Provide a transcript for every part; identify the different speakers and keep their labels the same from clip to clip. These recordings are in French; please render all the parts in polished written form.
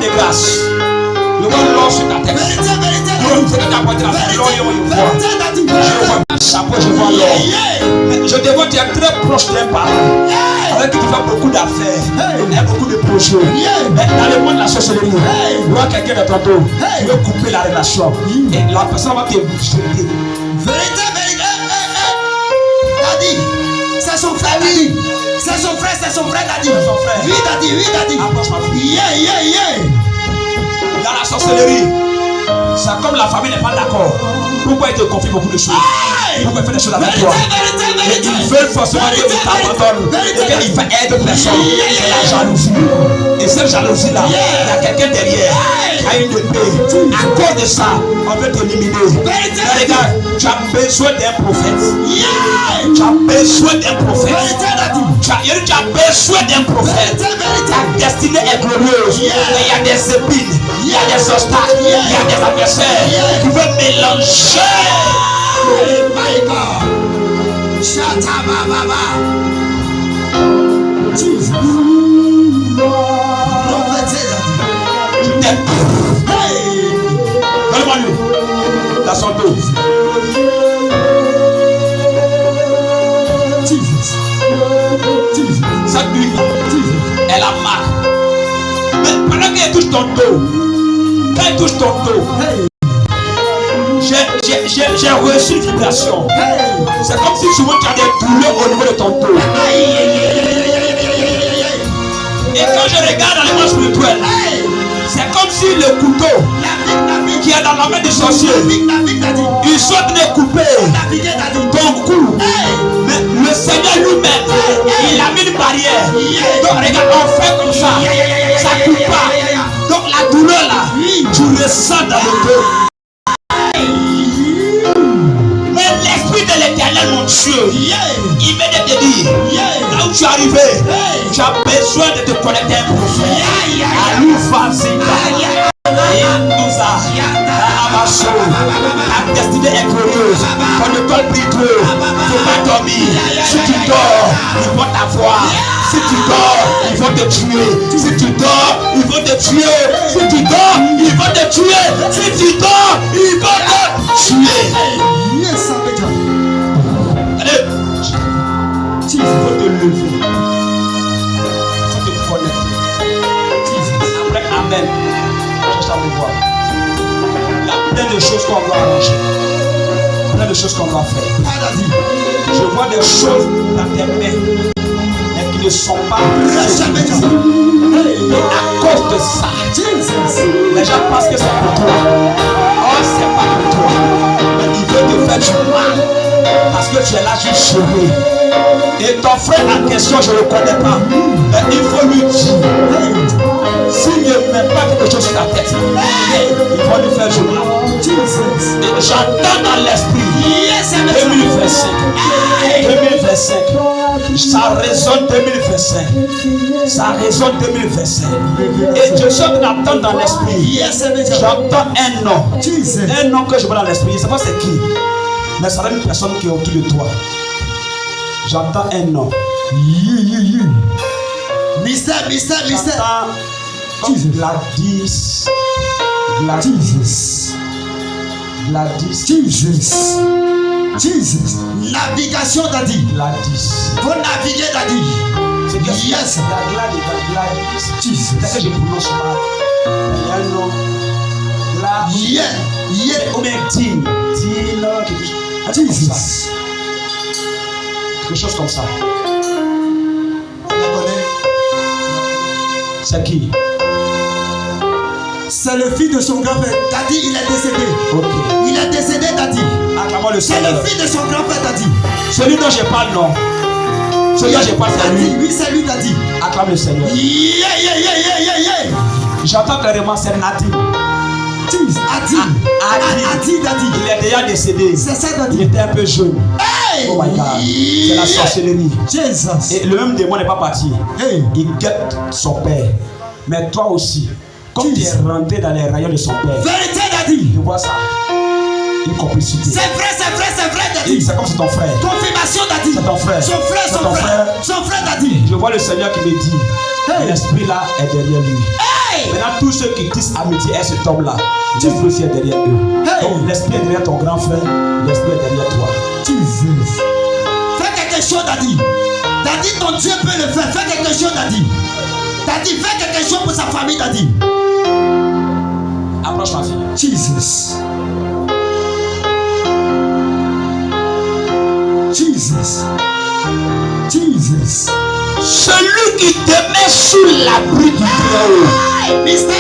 Speaker 1: de grâce. Je vois l'or sur ta tête. Je vois un chapeau, je vois l'or. Je te vois, tu es très proche d'un parent avec qui tu fais beaucoup d'affaires et beaucoup de projets. Mais dans le monde de la sorcellerie, tu vois quelqu'un de ton dos, tu veux couper la relation et la personne va te jeter.
Speaker 2: Vérité. Daddy, c'est son frère, Daddy. C'est son frère, Daddy. Oui, Daddy.
Speaker 1: Approche ma fille.
Speaker 2: Yeah.
Speaker 1: Dans la sorcellerie, c'est comme la famille n'est pas d'accord. Pourquoi il te confie beaucoup de choses? Pourquoi il fait des choses avec toi? Et ils veulent forcément que tu t'abandonnes et qu'il fait aide personne. C'est la jalousie. Et cette jalousie-là, il y a quelqu'un derrière qui a une épée. À cause de ça, on veut t'éliminer. Mais regarde, tu as besoin d'un prophète. Tu as besoin d'un prophète. Tu as besoin d'un prophète. Ta destinée est glorieuse. Mais il y a des épines, il y a des obstacles, il y a des adversaires qui veulent mélanger.
Speaker 2: My God. Shut up, Baba. Jesus.
Speaker 1: Je t'aime. Donne-moi lui. Dans son dos. Cette nuit, elle a mal. Mais pendant qu'elle touche ton dos, j'ai reçu une vibration. C'est comme si souvent tu as des douleurs au niveau de ton dos. Et quand je regarde dans les mots spirituels, c'est comme si le couteau qui est dans la main du sorcier, il souhaite de couper ton cou. Mais le Seigneur lui-même, il a mis une barrière. Donc regarde, on fait comme ça. Ça ne coupe pas. Donc la douleur là, tu ressens dans le dos. Mais l'esprit de l'éternel, mon Dieu, il m'a de te dire, là où tu es arrivé, tu as besoin de te connecter à un prophète. La destinée est glorieuse. Ton école brille trop. Tu ne peux pas dormir. Si tu dors, ils vont t'avoir. Si tu dors, ils vont te tuer. Si tu dors, ils vont te tuer. Si tu dors, ils vont te tuer. Si tu dors, ils vont te tuer.
Speaker 2: Yes,
Speaker 1: allez, il faut te lever. Il faut te connecter. Après, amen. Je à me voir. Il y a plein de choses qu'on doit arranger. Plein de choses qu'on doit faire. Je vois des choses dans tes mains, mais qui ne sont pas prêtes. Et à cause de ça, les gens pensent que c'est pour toi. Oh, c'est pas pour toi. Mais il veut te faire du mal. Parce que tu es là juste sauvé. Et ton frère en question, je ne le connais pas. Mais il faut lui dire. S'il ne met pas quelque chose sur ta tête, il va lui faire du mal. Et j'entends dans l'esprit 2025. 2025. Ça résonne 2025. Ça résonne 2025. Et je suis d'entendre dans l'esprit. J'entends un nom. Un nom que je vois dans l'esprit. Je ne sais pas c'est qui. Mais ça va une personne qui est autour de toi. J'entends un nom.
Speaker 2: Mystère.
Speaker 1: Gladys.
Speaker 2: Jesus. Navigation, Daddy.
Speaker 1: Gladys.
Speaker 2: Vous naviguez, Daddy.
Speaker 1: C'est que yes. Gladys. Jesus. C'est que je prononce mal. Il y a un nom. Ou bien Dean. Jesus. Quelque chose comme ça. C'est qui?
Speaker 2: C'est le fils de son grand-père. Daddy, il est décédé.
Speaker 1: Okay.
Speaker 2: Il est décédé, Daddy. C'est le fils de son grand-père, Daddy.
Speaker 1: Celui dont je parle, non. Celui dont je parle, c'est lui.
Speaker 2: Oui, c'est lui, Daddy.
Speaker 1: Acclame le Seigneur. J'entends clairement, c'est Nadine.
Speaker 2: Adi, Daddy.
Speaker 1: Il est déjà décédé.
Speaker 2: C'est ça, Daddy.
Speaker 1: Il était un peu jeune. Hey. Oh my God. C'est la sorcellerie.
Speaker 2: Jesus.
Speaker 1: Et le même démon n'est pas parti. Hey. Il guette son père. Mais toi aussi, comme tu es rentré dans les rayons de son père.
Speaker 2: Vérité, Daddy.
Speaker 1: Tu vois ça. Une complicité.
Speaker 2: C'est vrai, Daddy.
Speaker 1: C'est comme c'est ton frère.
Speaker 2: Confirmation, Daddy.
Speaker 1: C'est ton frère.
Speaker 2: Son frère, Daddy.
Speaker 1: Je vois le Seigneur qui me dit, l'esprit là est derrière lui. Hey. Maintenant, tous ceux ceux qui tissent amitié à cet homme-là, l'esprit aussi est derrière eux. Donc l'esprit est derrière ton grand frère, l'esprit est derrière toi.
Speaker 2: Jesus. Fais quelque chose, Daddy. Daddy, ton Dieu peut le faire. Fais quelque chose, Daddy. Daddy, fais quelque chose pour sa famille, Daddy.
Speaker 1: Approche ma fille.
Speaker 2: Jesus. Jesus. Jesus.
Speaker 1: Celui qui te met sous l'abri du Très-Haut,
Speaker 2: Mystère.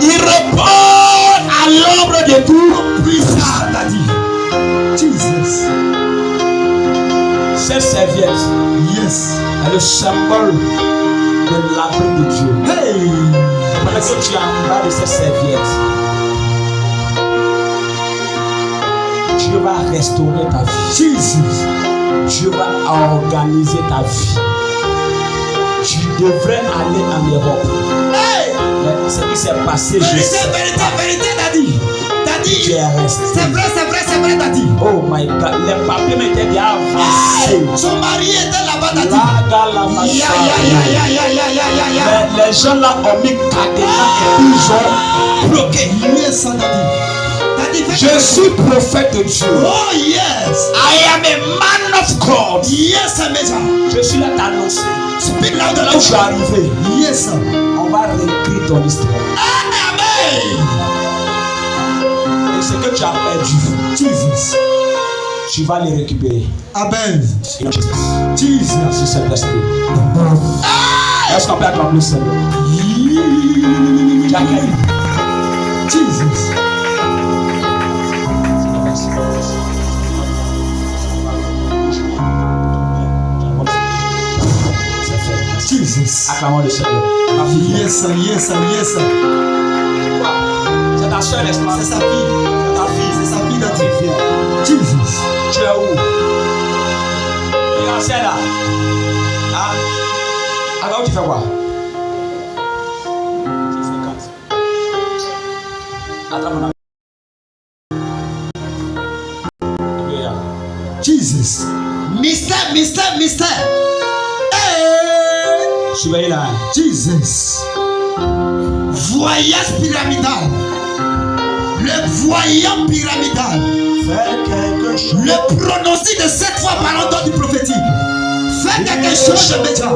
Speaker 1: il repose à l'ombre de tout
Speaker 2: Puissant, Daddy. Jesus.
Speaker 1: Cette serviette est le symbole de l'abri de Dieu.
Speaker 2: Hey.
Speaker 1: Parce que tu es en bas de cette serviette, Dieu va restaurer ta vie.
Speaker 2: Jesus.
Speaker 1: Dieu va organiser ta vie. Tu devrais aller en Europe.
Speaker 2: Hey.
Speaker 1: Mais ce qui s'est passé, je sais.
Speaker 2: Vérité, Daddy. Daddy.
Speaker 1: Tu es resté.
Speaker 2: C'est vrai, Daddy.
Speaker 1: Oh my God, les papiers m'étaient déjà avancés.
Speaker 2: Son mari était là-bas, Daddy.
Speaker 1: Mais les gens là ont mis cadenas et ils ont bloqué.
Speaker 2: Yes, Daddy.
Speaker 1: Je suis prophète de Dieu.
Speaker 2: Oh yes.
Speaker 1: I am a man of God.
Speaker 2: Yes, Major.
Speaker 1: Je suis là t'annoncer.
Speaker 2: Speak loud
Speaker 1: De là où je suis arrivé,
Speaker 2: yes,
Speaker 1: on va réécrire ton histoire.
Speaker 2: Amen.
Speaker 1: Et ce que tu as perdu,
Speaker 2: Jesus.
Speaker 1: tu vas les récupérer.
Speaker 2: Amen.
Speaker 1: Jesus. Merci Saint-Esprit. Est-ce qu'on peut acclamer le Seigneur?
Speaker 2: Jesus. Jesus.
Speaker 1: Acclamons le Seigneur.
Speaker 2: Yes, yes, yes.
Speaker 1: C'est ta soeur, n'est-ce pas?
Speaker 2: C'est sa fille.
Speaker 1: C'est ta fille.
Speaker 2: C'est sa fille d'identifier. Jesus.
Speaker 1: Tu es où? Regarde celle-là. Ah. Alors tu fais quoi? Tu fréquentes. Attends mon ami.
Speaker 2: Jesus. Mystère.
Speaker 1: Surveillez là.
Speaker 2: Jesus. Voyage pyramidal. Le voyant pyramidal.
Speaker 1: Fais quelque chose.
Speaker 2: Le pronostic de 7 fois par an du prophétique. Fais quelque chose de médias.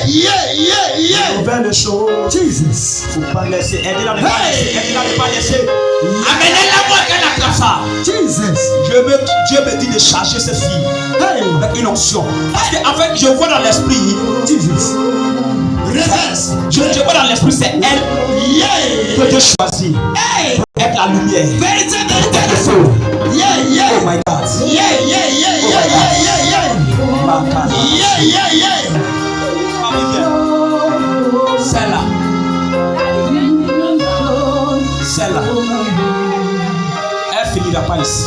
Speaker 2: Yeah.
Speaker 1: Nouvelle chose.
Speaker 2: Jesus.
Speaker 1: Faut pas laisser. Aidez-la, ne pas laisser. Aidez-la, ne pas laisser. Amenez-la moi qu'elle a comme ça.
Speaker 2: Jesus.
Speaker 1: Dieu me dit de charger cette fille.
Speaker 2: Hey.
Speaker 1: Avec une onction. Parce que en fait, je vois dans l'esprit.
Speaker 2: Jesus. Reverse.
Speaker 1: Je vois dans l'esprit, c'est elle que Dieu choisit.
Speaker 2: Hey.
Speaker 1: Pour être la lumière.
Speaker 2: Vérité.
Speaker 1: Le feu.
Speaker 2: Yeah.
Speaker 1: Oh my God.
Speaker 2: Yeah.
Speaker 1: Celle-là. Elle finira pas ici.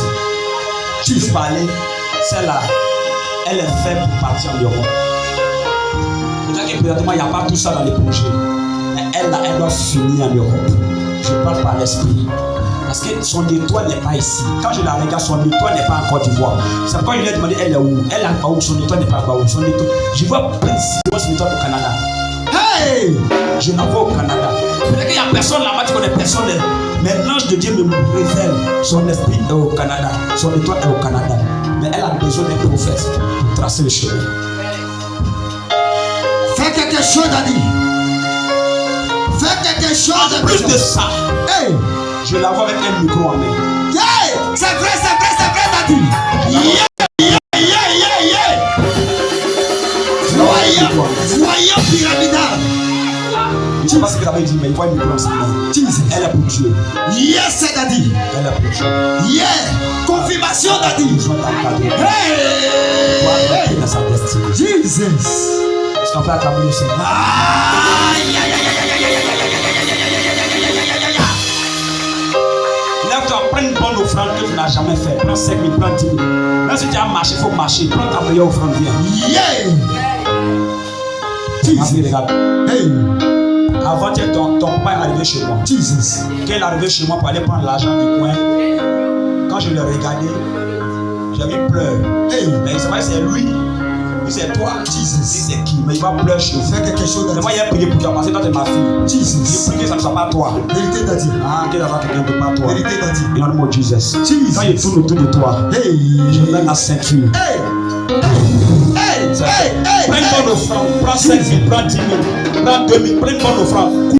Speaker 1: Tu veux parler. Celle-là. Elle est faite pour partir en Europe. Peut-être que présentement, il n'y a pas tout ça dans les projets. Mais elle doit finir en Europe. Je parle par l'esprit. Parce que son étoile n'est pas ici. Quand je la regarde, son étoile n'est pas en Côte d'Ivoire. C'est pourquoi je lui ai demandé elle est où? Elle est pas où? Son étoile n'est pas où? Son étoile. Je vois précisément son étoile au Canada.
Speaker 2: Hey!
Speaker 1: Je l'envoie au Canada. Peut-être qu'il n'y a personne là-bas, tu connais personne. Mais l'ange de Dieu me révèle. Son esprit est au Canada. Son étoile est au Canada. Mais elle a besoin d'un prophète pour tracer le chemin.
Speaker 2: Fais quelque chose, Daddy. Fais quelque chose.
Speaker 1: En plus de ça,
Speaker 2: hey,
Speaker 1: je la vois avec un micro en main.
Speaker 2: Yeah! C'est vrai, Daddy. Yeah. Voyant pyramidal.
Speaker 1: Je ne sais pas ce que ça veut dire, mais il voit un micro en sa main. Elle est pour Dieu.
Speaker 2: Yes, Daddy.
Speaker 1: Elle est pour Dieu.
Speaker 2: Yeah. Confirmation, Daddy.
Speaker 1: Besoin d'encadrer.
Speaker 2: Hey.
Speaker 1: Dans sa destinée.
Speaker 2: Jesus.
Speaker 1: Est-ce qu'on peut acclamer le Seigneur? Lève-toi, prends une bonne offrande que tu n'as jamais fait. Prends 5 000, prends 10 000. Même si tu as marché, il faut marcher. Prends ta meilleure offrande, viens.
Speaker 2: Yeah.
Speaker 1: Ma fille, regarde.
Speaker 2: Hey.
Speaker 1: Avant-hier, ton papa est arrivé chez moi.
Speaker 2: Jesus.
Speaker 1: Quand il est arrivé chez moi pour aller prendre l'argent du coin, quand je l'ai regardé, j'avais pleurer.
Speaker 2: Hey.
Speaker 1: Mais c'est vrai, c'est lui. C'est toi.
Speaker 2: Jesus.
Speaker 1: C'est qui? Mais il va pleurer chez vous.
Speaker 2: Fais quelque chose.
Speaker 1: Mais moi, il a prié pour toi parce que toi, tu es ma fille.
Speaker 2: Jesus.
Speaker 1: J'ai que ça ne soit pas toi.
Speaker 2: Vérité d'Adi.
Speaker 1: Ah, que ça soit quelqu'un de pas toi.
Speaker 2: Vérité d'Adi.
Speaker 1: In the name of Jesus.
Speaker 2: Jesus.
Speaker 1: Quand il tourne autour de toi,
Speaker 2: Hey.
Speaker 1: je mets la ceinture.
Speaker 2: Hey. Hey. Hey. Hey.
Speaker 1: Prends une bonne offrande, prends 5 000, prends 10 000, prends 2 000, prends une bonne offrande.